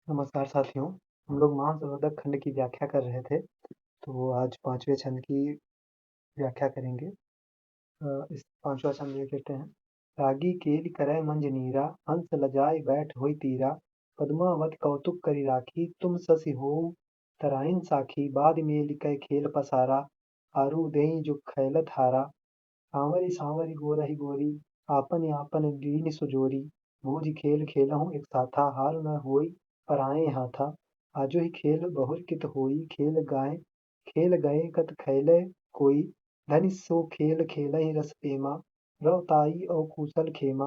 नमस्कार साथियों, हम लोग मानसरोवर खंड की व्याख्या कर रहे थे, तो आज 5वें छंद की व्याख्या करेंगे। इस 5वां छंद देख लेते हैं। रागी केलि करय मंज नीरा, हंस लजाए बैठ होई तीरा, पद्मावत कौतुक करि राखी, तुम ससि होऊ तराइन साखी, बाद मेलि कै खेल पसारा, आरु देई जो खैलत हारा, सांवरि सांवरि गोरहि गोरी, आपन आपन दीन सुजोरी, भूज खेल खेलहु एक साथा, हार न होई पराए हाथा, आजो ही खेल बहुर कित होई, खेल गए कत खैलय कोई, धनि सो खेल खेलहि रस पेमा, रव ताई औ कूशल खेमा,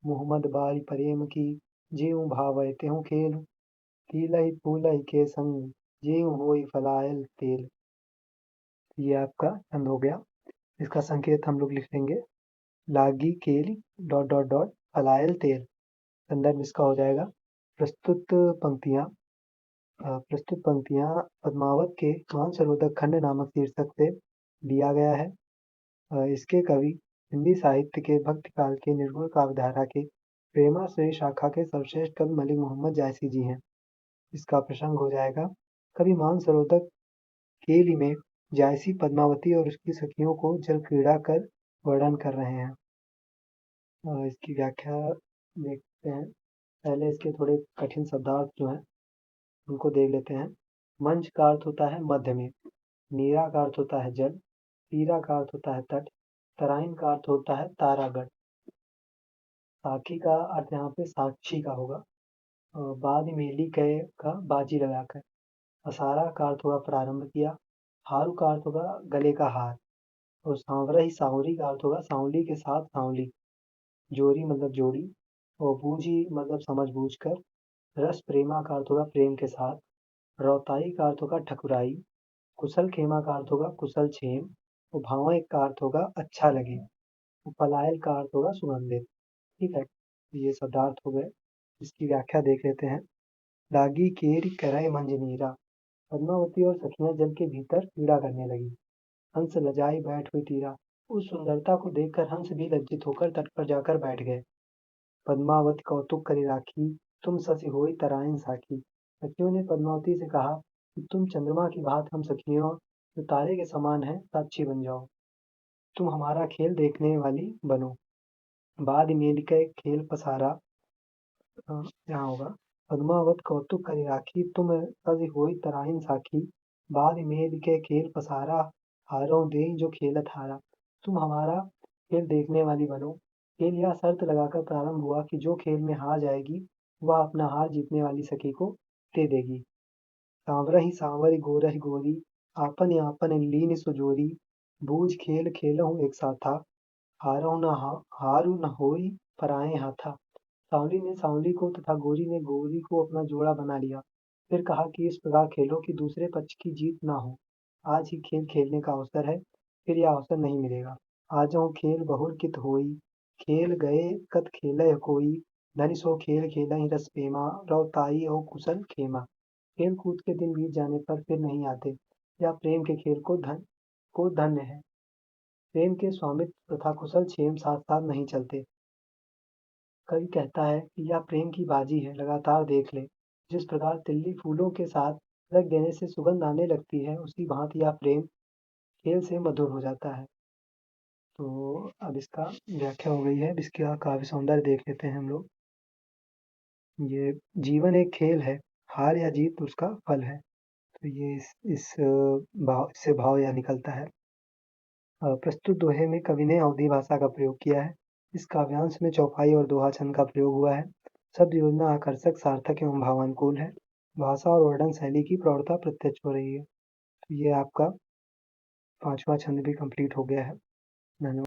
मुहम्मद बारि प्रेम की, जेउ भावै तेहु खेल, तिलहि फूलहि के संग, जेउ होई फलायल तेल। ये आपका छंद हो गया। इसका संकेत हम लोग लिख लेंगे। लागी केली डॉट डॉट डॉट फलायल तेल। संदर्भ इसका हो जाएगा। प्रस्तुत पंक्तियां पद्मावत के मानसरोवर खंड नामक शीर्षक से दिया गया है। इसके कवि हिंदी साहित्य के भक्ति काल के निर्गुण काव्यधारा के प्रेमाश्रयी शाखा के सर्वश्रेष्ठ कवि मलिक मोहम्मद जायसी जी हैं। इसका प्रसंग हो जाएगा। कवि मानसरोवर केली में जायसी पद्मावती और उसकी सखियों को जल क्रीड़ा कर वर्णन कर रहे हैं। इसकी व्याख्या देखते हैं। पहले इसके थोड़े कठिन शब्दार्थ जो हैं उनको देख लेते हैं। मंच का अर्थ होता है मध्य में, नीरा का अर्थ होता है जल, तीरा का अर्थ होता है तट, तराइन का अर्थ होता है तारागढ़, साखी का अर्थ यहाँ पे साक्षी का होगा, बाद मेली कय का बाजी लगाकर, असारा का अर्थ होगा प्रारंभ किया, हारू का अर्थ होगा गले का हार, और सांवरही सांवरी का अर्थ होगा सांवली के साथ सांवली, जोरी मतलब जोड़ी, और बूझी मतलब समझ बूझ कर, रस प्रेमा का अर्थ होगा प्रेम के साथ, रौताई का अर्थ होगा ठकुराई, कुशल खेमा का अर्थ होगा कुशल क्षेम, और भावा का अर्थ होगा अच्छा लगे, और पलायल का अर्थ होगा सुगंधित। ठीक है, ये शब्दार्थ हो गए। इसकी व्याख्या देख लेते हैं। लागी केरी करय मंज नीरा, पद्मावती और सखियां जल के भीतर पीड़ा करने लगी। हंस लजाई बैठ हुई तीरा, उस सुंदरता को देखकर हंस भी लज्जित होकर तट पर जाकर बैठ गए। पद्मावत कौतुक करि राखी, तुम ससि होई तराइन साखी। सखियों ने पद्मावती से कहा कि तुम चंद्रमा की भांति हम सखियों जो तारे के समान हैं साक्षी बन जाओ, तुम हमारा खेल देखने वाली बनो। बाद मेल के खेल पसारा, यहाँ होगा। पद्मावत कौतुक करि राखी, तुम सजि होई तराइन साखी, बाद मेल के खेल पसारा, हारों देई जो खेलत हारा। तुम हमारा खेल देखने वाली बनो। खेल यह शर्त लगाकर प्रारंभ हुआ कि जो खेल में हार जाएगी वह अपना हार जीतने वाली सखी को दे देगी। सांवरहि सांवरि गोरहि गोरी, आपन आपन लीन सुजोरी, बूझ खेल खेलहु एक साथा, हारू न होई पराए हाथा। सांवली ने सांवली को तथा गोरी ने गोरी को अपना जोड़ा बना लिया। फिर कहा कि इस प्रकार खेलो कि दूसरे पक्ष की जीत ना हो। आज ही खेल खेलने का अवसर है, फिर यह अवसर नहीं मिलेगा। आजो खेल बहुर कित होई, खेल गए कत खेलय कोई, धनि सो खेल खेलहि रस पेमा, रव ताई और कुशल खेमा। खेल कूद के दिन बीत जाने पर फिर नहीं आते। यह प्रेम के खेल को धन्य है। प्रेम के स्वामित्व तथा कुशल क्षेम साथ साथ नहीं चलते। कवि कहता है कि यह प्रेम की बाजी है, लगातार देख ले। जिस प्रकार तिल्ली फूलों के साथ रख देने से सुगंध आने लगती है, उसी भांति यह प्रेम खेल से मधुर हो जाता है। तो अब इसका व्याख्या हो गई है। अब इसका काव्य सौंदर्य देख लेते हैं हम लोग। ये जीवन एक खेल है, हार या जीत उसका फल है। तो ये इस भाव से भाव यह निकलता है। प्रस्तुत दोहे में कवि ने अवधी भाषा का प्रयोग किया है। इस काव्यांश में चौपाई और दोहा छंद का प्रयोग हुआ है। शब्द योजना आकर्षक, सार्थक एवं भावानुकूल है। भाषा और वर्णन शैली की प्रौढ़ता प्रत्यक्ष हो रही है। तो ये आपका 5वां छंद भी कंप्लीट हो गया है। धन्यवाद।